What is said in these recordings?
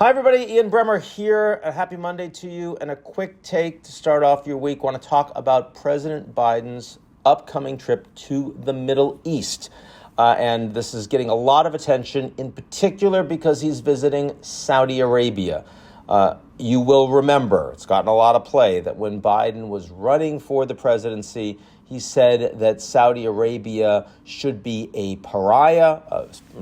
Hi, everybody. Ian Bremmer here. A happy Monday to you. And a quick take to start off your week. I want to talk about President Biden's upcoming trip to the Middle East. And this is getting a lot of attention, in particular because he's visiting Saudi Arabia. You will remember, it's gotten a lot of play, that when Biden was running for the presidency, he said that Saudi Arabia should be a pariah,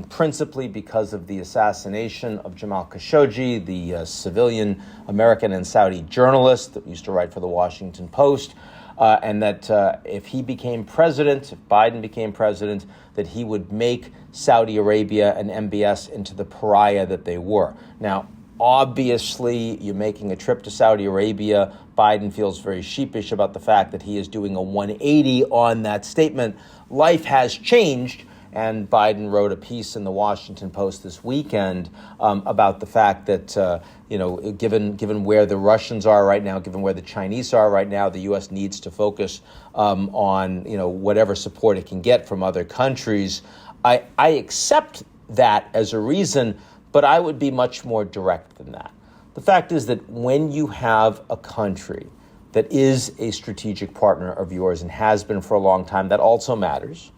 principally because of the assassination of Jamal Khashoggi, the civilian American and Saudi journalist that used to write for the Washington Post, and that if he became president, if Biden became president, that he would make Saudi Arabia and MBS into the pariah that they were. Now, obviously, you're making a trip to Saudi Arabia. Biden feels very sheepish about the fact that he is doing a 180 on that statement. Life has changed, and Biden wrote a piece in the Washington Post this weekend about the fact that, given where the Russians are right now, given where the Chinese are right now, the U.S. needs to focus on, whatever support it can get from other countries. I accept that as a reason, but I would be much more direct than that. The fact is that when you have a country that is a strategic partner of yours and has been for a long time, that also matters.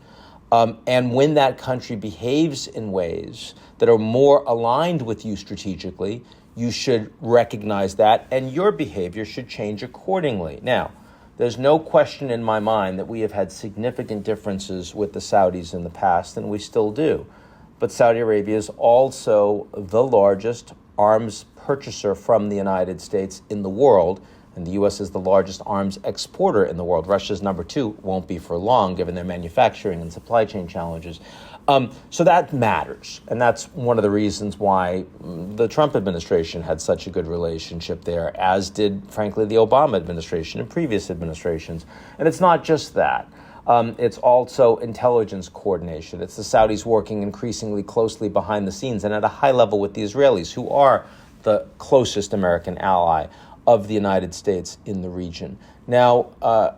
And when that country behaves in ways that are more aligned with you strategically, you should recognize that, and your behavior should change accordingly. Now, there's no question in my mind that we have had significant differences with the Saudis in the past, and we still do. But Saudi Arabia is also the largest arms purchaser from the United States in the world, and the U.S. is the largest arms exporter in the world. Russia's number two, won't be for long, given their manufacturing and supply chain challenges. So that matters, and that's one of the reasons why the Trump administration had such a good relationship there, as did, frankly, the Obama administration and previous administrations. And it's not just that. It's also intelligence coordination. It's the Saudis working increasingly closely behind the scenes and at a high level with the Israelis, who are the closest American ally of the United States in the region. Now,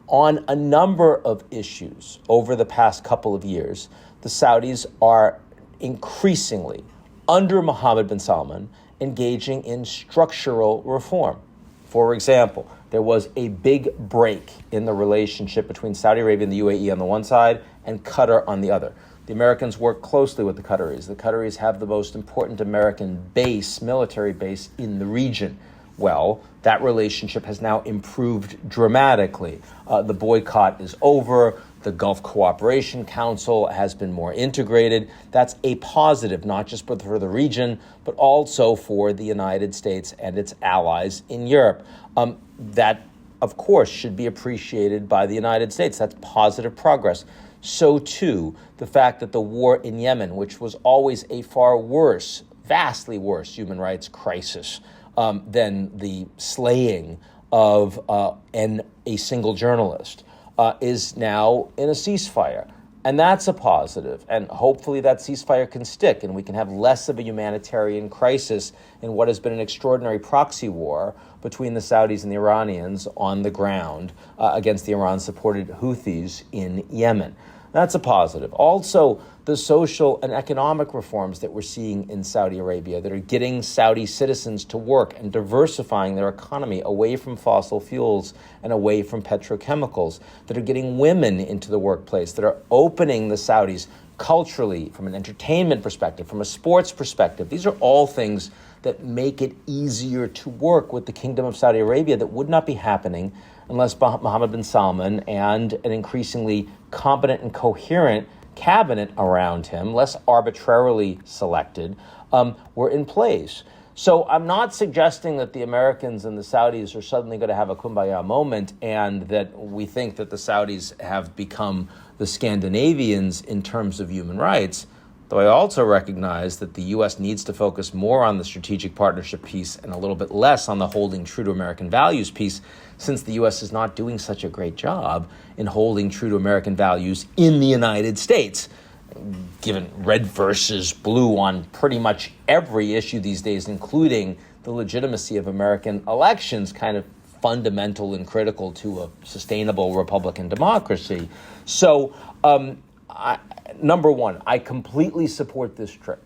on a number of issues over the past couple of years, the Saudis are increasingly, under Mohammed bin Salman, engaging in structural reform. For example, there was a big break in the relationship between Saudi Arabia and the UAE on the one side and Qatar on the other. The Americans work closely with the Qataris. The Qataris have the most important American base, military base, in the region. Well, that relationship has now improved dramatically. The boycott is over. The Gulf Cooperation Council has been more integrated. That's a positive, not just for the region, but also for the United States and its allies in Europe. That, of course, should be appreciated by the United States. That's positive progress. So, too, the fact that the war in Yemen, which was always a far worse, vastly worse human rights crisis than the slaying of a single journalist, is now in a ceasefire. And that's a positive. And hopefully that ceasefire can stick and we can have less of a humanitarian crisis in what has been an extraordinary proxy war between the Saudis and the Iranians on the ground against the Iran-supported Houthis in Yemen. That's a positive. Also, the social and economic reforms that we're seeing in Saudi Arabia that are getting Saudi citizens to work and diversifying their economy away from fossil fuels and away from petrochemicals, that are getting women into the workplace, that are opening the Saudis culturally, from an entertainment perspective, from a sports perspective. These are all things that make it easier to work with the Kingdom of Saudi Arabia that would not be happening unless Mohammed bin Salman and an increasingly competent and coherent cabinet around him, less arbitrarily selected, were in place. So I'm not suggesting that the Americans and the Saudis are suddenly going to have a kumbaya moment and that we think that the Saudis have become the Scandinavians in terms of human rights. Though I also recognize that the U.S. needs to focus more on the strategic partnership piece and a little bit less on the holding true to American values piece, since the U.S. is not doing such a great job in holding true to American values in the United States, given red versus blue on pretty much every issue these days, including the legitimacy of American elections, kind of fundamental and critical to a sustainable Republican democracy. So, number one, I completely support this trip.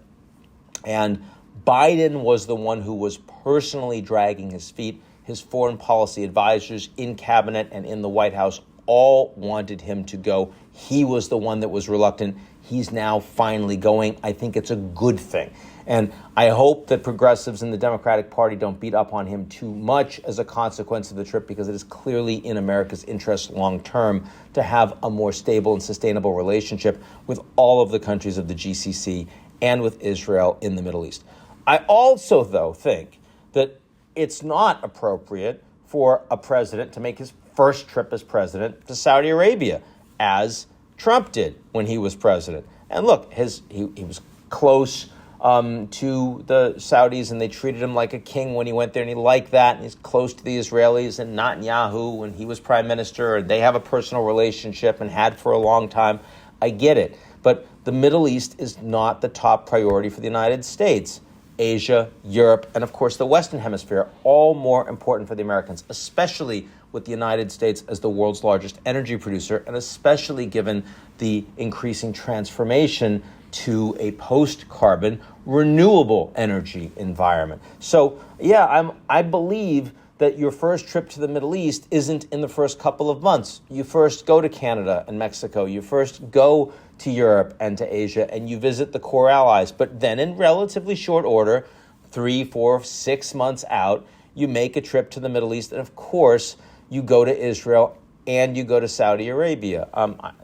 And Biden was the one who was personally dragging his feet. His foreign policy advisors in cabinet and in the White House all wanted him to go. He was the one that was reluctant. He's now finally going. I think it's a good thing. And I hope that progressives in the Democratic Party don't beat up on him too much as a consequence of the trip, because it is clearly in America's interest long term to have a more stable and sustainable relationship with all of the countries of the GCC and with Israel in the Middle East. I also, though, think that it's not appropriate for a president to make his first trip as president to Saudi Arabia, as Trump did when he was president. And look, he was close to the Saudis, and they treated him like a king when he went there, and he liked that. And he's close to the Israelis and Netanyahu when he was prime minister, and they have a personal relationship and had for a long time. I get it. But the Middle East is not the top priority for the United States. Asia, Europe, and of course the Western Hemisphere, all more important for the Americans, especially with the United States as the world's largest energy producer, and especially given the increasing transformation to a post-carbon renewable energy environment. So, yeah, I believe that your first trip to the Middle East isn't in the first couple of months. You first go to Canada and Mexico. You first go to Europe and to Asia, and you visit the core allies. But then in relatively short order, 3, 4, 6 months out, you make a trip to the Middle East. And of course, you go to Israel and you go to Saudi Arabia.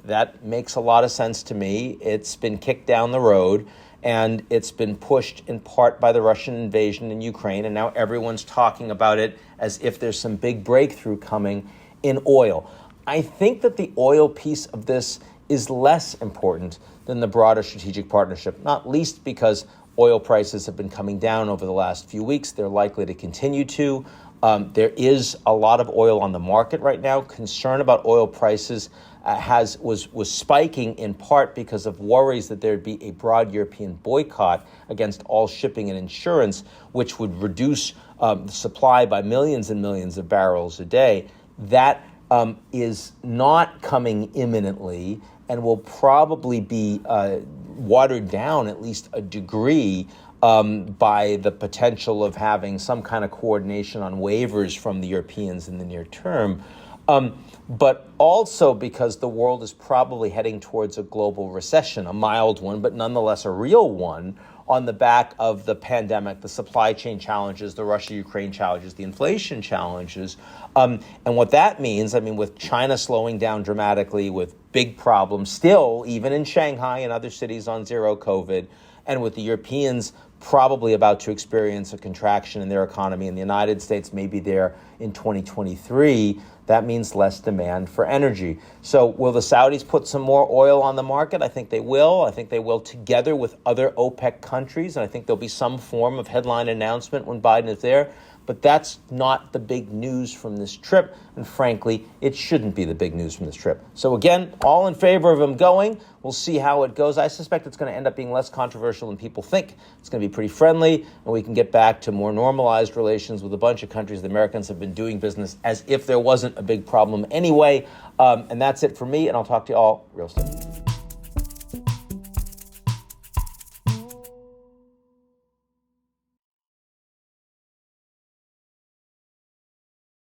That makes a lot of sense to me. It's been kicked down the road, and it's been pushed in part by the Russian invasion in Ukraine. And now everyone's talking about it as if there's some big breakthrough coming in oil. I think that the oil piece of this is less important than the broader strategic partnership, not least because oil prices have been coming down over the last few weeks. They're likely to continue to. There is a lot of oil on the market right now. Concern about oil prices was spiking in part because of worries that there'd be a broad European boycott against all shipping and insurance, which would reduce the supply by millions and millions of barrels a day. That is not coming imminently and will probably be watered down at least a degree by the potential of having some kind of coordination on waivers from the Europeans in the near term. But also because the world is probably heading towards a global recession, a mild one, but nonetheless a real one, on the back of the pandemic, the supply chain challenges, the Russia-Ukraine challenges, the inflation challenges. And what that means, with China slowing down dramatically, with big problems still, even in Shanghai and other cities on zero COVID, and with the Europeans probably about to experience a contraction in their economy, and the United States may be there in 2023, that means less demand for energy. So will the Saudis put some more oil on the market? I think they will. I think they will together with other OPEC countries, and I think there'll be some form of headline announcement when Biden is there. But that's not the big news from this trip, and frankly, it shouldn't be the big news from this trip. So again, all in favor of him going. We'll see how it goes. I suspect it's going to end up being less controversial than people think. It's going to be pretty friendly, and we can get back to more normalized relations with a bunch of countries the Americans have been doing business as if there wasn't a big problem anyway. And that's it for me, and I'll talk to you all real soon.